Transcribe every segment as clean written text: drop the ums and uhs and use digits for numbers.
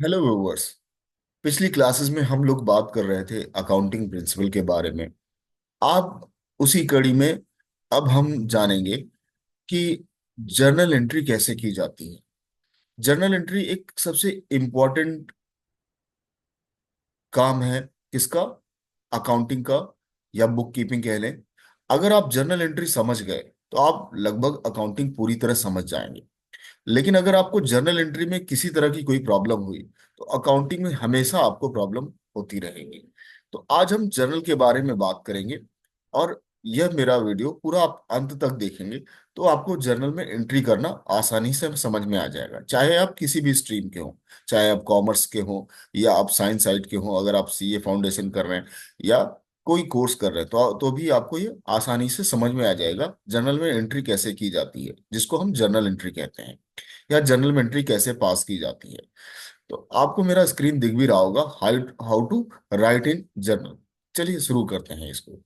Hello viewers. पिछली classes में हम लोग बात कर रहे थे अकाउंटिंग प्रिंसिपल के बारे में। आप उसी कड़ी में अब हम जानेंगे कि जर्नल एंट्री कैसे की जाती है। जर्नल एंट्री एक सबसे इम्पोर्टेंट काम है। किसका? अकाउंटिंग का, या बुक कीपिंग कह लें। अगर आप जर्नल एंट्री समझ गए तो आप लगभग अकाउंटिंग पूरी तरह समझ जाएंगे। लेकिन अगर आपको जर्नल एंट्री में किसी तरह की कोई प्रॉब्लम हुई तो अकाउंटिंग में हमेशा आपको प्रॉब्लम होती रहेगी। तो आज हम जर्नल के बारे में बात करेंगे, और यह मेरा वीडियो पूरा आप अंत तक देखेंगे तो आपको जर्नल में एंट्री करना आसानी से समझ में आ जाएगा। चाहे आप किसी भी स्ट्रीम के हो, चाहे आप कॉमर्स के हो या आप साइंस साइड के हो, अगर आप सीए फाउंडेशन कर रहे हैं या कोई कोर्स कर रहे हैं तो भी आपको ये आसानी से समझ में आ जाएगा जर्नल में एंट्री कैसे की जाती है, जिसको हम जर्नल एंट्री कहते हैं, या जर्नल में एंट्री कैसे पास की जाती है। तो आपको मेरा स्क्रीन दिख भी रहा होगा, how to write in journal. चलिए शुरू करते हैं इसको।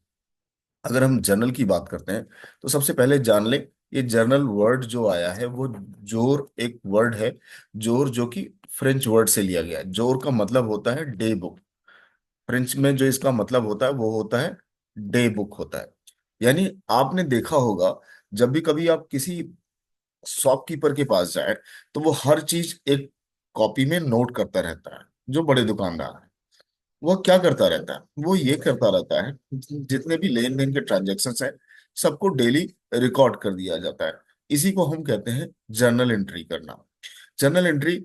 अगर हम जर्नल की बात करते हैं तो सबसे पहले जान लें, ये जर्नल वर्ड जो आया है वो जोर एक वर्ड है। जोर जो कि फ्रेंच वर्ड से लिया गया है। जोर का मतलब होता है डे बुक। फ्रेंच में जो इसका मतलब होता है वो होता है डे बुक होता है। यानी आपने देखा होगा, जब भी कभी आप किसी शॉपकीपर के पास जाए तो वो हर चीज एक कॉपी में नोट करता रहता है। जो बड़े दुकानदार है वो क्या करता रहता है, वो ये करता रहता है, जितने भी लेन देन के ट्रांजेक्शन्स हैं सबको डेली रिकॉर्ड कर दिया जाता है। इसी को हम कहते हैं जर्नल एंट्री करना। जर्नल एंट्री,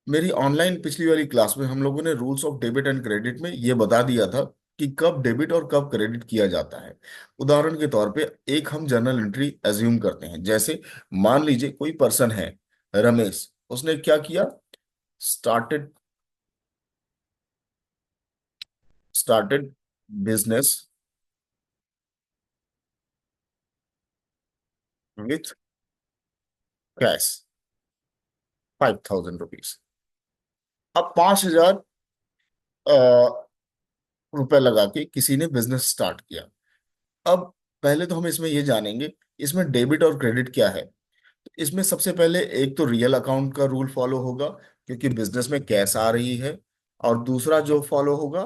मेरी ऑनलाइन पिछली वाली क्लास में हम लोगों ने rules of debit and credit में ये बता दिया था कि कब डेबिट और कब क्रेडिट किया जाता है। उदाहरण के तौर पे एक हम जर्नल एंट्री एज्यूम करते हैं। जैसे मान लीजिए कोई पर्सन है रमेश, उसने क्या किया, started started business with cash 5,000 rupees. अब 5,000 रुपए लगा के किसी ने बिजनेस स्टार्ट किया। अब पहले तो हम इसमें ये जानेंगे इसमें डेबिट और क्रेडिट क्या है। तो इसमें सबसे पहले एक तो रियल अकाउंट का रूल फॉलो होगा, क्योंकि बिजनेस में कैश आ रही है। और दूसरा जो फॉलो होगा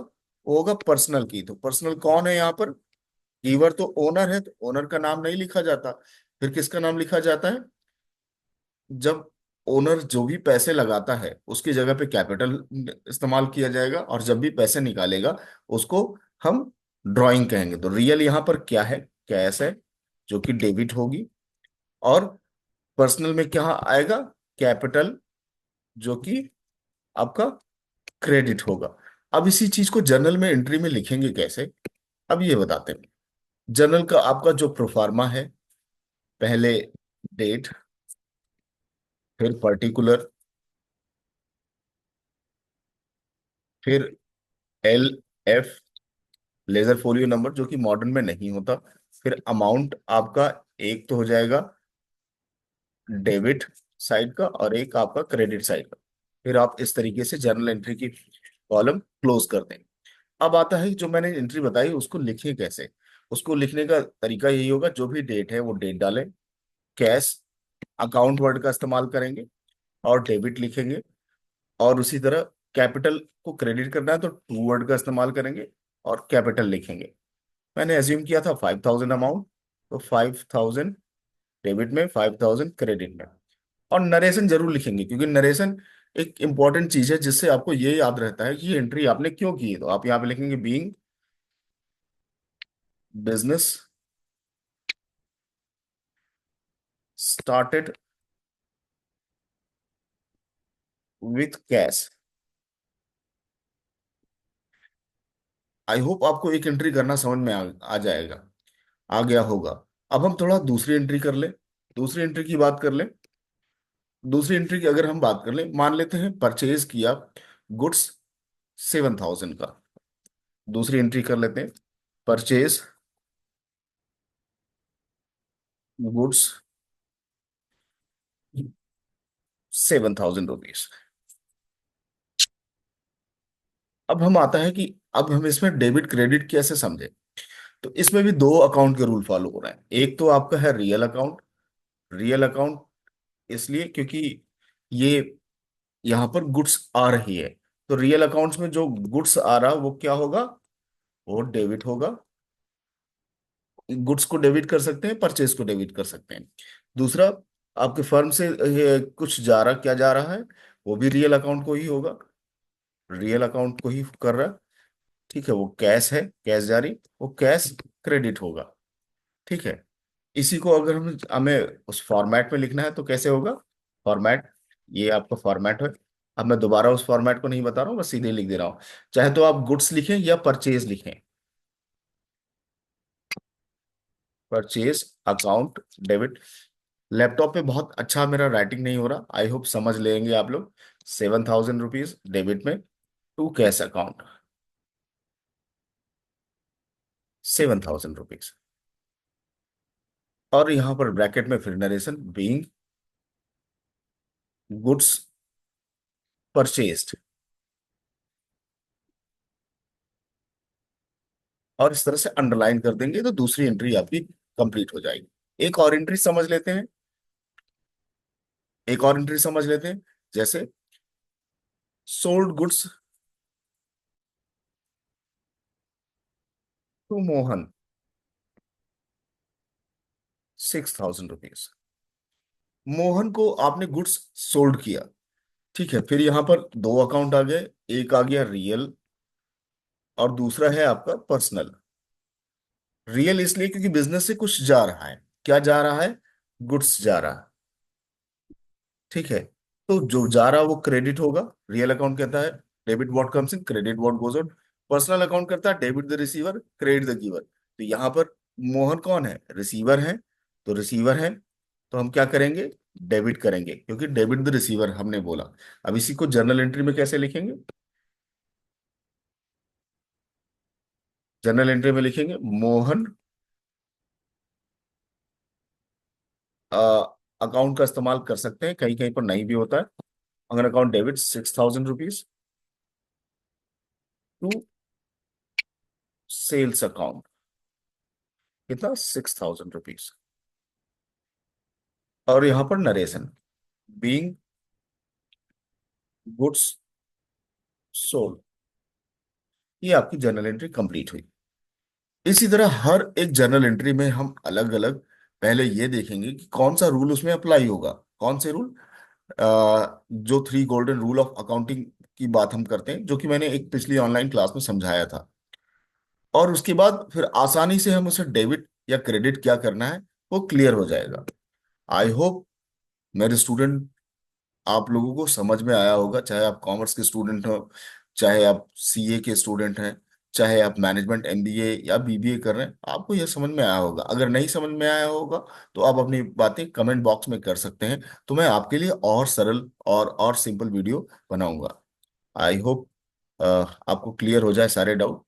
वो होगा पर्सनल की। तो पर्सनल कौन है यहाँ पर? कीवर तो ओनर है, तो ओनर का नाम नहीं लिखा जाता। फिर किसका नाम लिखा जाता है? जब ओनर जो भी पैसे लगाता है उसकी जगह पे कैपिटल इस्तेमाल किया जाएगा, और जब भी पैसे निकालेगा उसको हम ड्राइंग कहेंगे। तो रियल यहाँ पर क्या है? कैश है, जो कि डेबिट होगी। और पर्सनल में क्या आएगा? कैपिटल, जो कि आपका क्रेडिट होगा। अब इसी चीज को जर्नल में एंट्री में लिखेंगे कैसे, अब ये बताते हैं। जर्नल का आपका जो प्रोफार्मा है, पहले डेट, फिर पर्टिकुलर, फिर L F ledger folio number जो कि मॉडर्न में नहीं होता, फिर अमाउंट आपका एक तो हो जाएगा डेबिट साइड का और एक आपका क्रेडिट साइड का। फिर आप इस तरीके से जर्नल एंट्री की कॉलम क्लोज कर देंगे। अब आता है कि जो मैंने एंट्री बताई उसको लिखें कैसे। उसको लिखने का तरीका यही होगा, जो भी डेट है वो डेट डालें, कैश अकाउंट वर्ड का इस्तेमाल करेंगे और डेबिट लिखेंगे। और उसी तरह कैपिटल को क्रेडिट करना है तो टू वर्ड का इस्तेमाल करेंगे और कैपिटल लिखेंगे। मैंने एज्यूम किया था 5,000 अमाउंट, तो 5,000 डेबिट में, 5,000 क्रेडिट में। और नरेशन जरूर लिखेंगे, क्योंकि नरेशन एक इंपॉर्टेंट चीज है जिससे आपको ये याद रहता है कि ये एंट्री आपने क्यों की है। तो आप यहाँ पे लिखेंगे being business started with cash. I hope आपको एक एंट्री करना समझ में आ जाएगा, आ गया होगा। अब हम थोड़ा दूसरी एंट्री कर लें, दूसरी एंट्री की बात कर लें। दूसरी एंट्री की अगर हम बात कर लें, मान लेते हैं परचेज किया गुड्स 7,000 का। दूसरी एंट्री कर लेते हैं, परचेज गुड्स 7,000 रुपीज। अब हम आता है कि अब हम इसमें डेबिट क्रेडिट कैसे समझे। तो इसमें भी दो अकाउंट के रूल फॉलो हो रहे हैं। एक तो आपका है रियल अकाउंट। रियल अकाउंट इसलिए क्योंकि ये यहाँ पर गुड्स आ रही है, तो रियल अकाउंट्स में जो गुड्स आ रहा वो क्या होगा, वो डेबिट होगा। गुड्स को डेबिट कर सकते हैं, परचेज को डेबिट कर सकते हैं। दूसरा, आपके फर्म से ये कुछ जा रहा, क्या जा रहा है, वो भी रियल अकाउंट को ही होगा, रियल अकाउंट को ही कर रहा है। ठीक है, वो कैश है, कैश जारी, वो कैश क्रेडिट होगा। ठीक है। इसी को अगर हम हमें उस फॉर्मेट में लिखना है तो कैसे होगा, फॉर्मेट, ये आपका फॉर्मेट है। अब मैं दोबारा उस फॉर्मेट को नहीं बता रहा हूँ, बस सीधे लिख दे रहा हूँ। चाहे तो आप गुड्स लिखें या परचेज लिखें, परचेज अकाउंट डेबिट। लैपटॉप पे बहुत अच्छा मेरा राइटिंग नहीं हो रहा, आई होप समझ लेंगे आप लोग। 7,000 रुपीज डेबिट में टू कैश अकाउंट, 7,000 रुपीज। और यहां पर ब्रैकेट में फिर नरेशन बीइंग गुड्स परचेज्ड। और इस तरह से अंडरलाइन कर देंगे तो दूसरी एंट्री आपकी कंप्लीट हो जाएगी। एक और एंट्री समझ लेते हैं, एक और एंट्री समझ लेते हैं। जैसे sold goods to Mohan, 6,000 rupees. Mohan को आपने गुड्स सोल्ड किया। ठीक है, फिर यहां पर दो अकाउंट आ गए, एक आ गया रियल और दूसरा है आपका पर्सनल। रियल इसलिए क्योंकि बिजनेस से कुछ जा रहा है, क्या जा रहा है, गुड्स जा रहा है। ठीक है, तो जो जा रहा है वो क्रेडिट होगा, रियल अकाउंट कहता है debit what comes in, credit what goes out. Personal account करता है debit the receiver, credit the giver. तो यहाँ पर मोहन कौन है, रिसीवर है, तो रिसीवर है, तो हम क्या करेंगे, डेबिट करेंगे, क्योंकि डेबिट द रिसीवर हमने बोला। अब इसी को जर्नल एंट्री में कैसे लिखेंगे, जर्नल एंट्री में लिखेंगे मोहन अकाउंट का इस्तेमाल कर सकते हैं, कहीं कहीं पर नहीं भी होता है। अगर account debit 6,000 rupees to sales account, कितना, 6,000 रुपीज। और यहां पर नरेशन बीइंग गुड्स सोल्ड, ये आपकी जर्नल एंट्री कंप्लीट हुई। इसी तरह हर एक जर्नल एंट्री में हम अलग अलग पहले ये देखेंगे कि कौन सा रूल उसमें अप्लाई होगा, कौन से रूल, जो 3 गोल्डन रूल ऑफ अकाउंटिंग की बात हम करते हैं, जो कि मैंने एक पिछली ऑनलाइन क्लास में समझाया था। और उसके बाद फिर आसानी से हम उसे डेबिट या क्रेडिट क्या करना है वो क्लियर हो जाएगा। आई होप मेरे स्टूडेंट, आप लोगों को समझ में आया होगा, चाहे आप कॉमर्स के स्टूडेंट हो, चाहे आप सीए के स्टूडेंट हैं, चाहे आप मैनेजमेंट एमबीए या बीबीए कर रहे हैं, आपको यह समझ में आया होगा। अगर नहीं समझ में आया होगा तो आप अपनी बातें कमेंट बॉक्स में कर सकते हैं, तो मैं आपके लिए और सरल और सिंपल वीडियो बनाऊंगा। आई होप आपको क्लियर हो जाए सारे डाउट।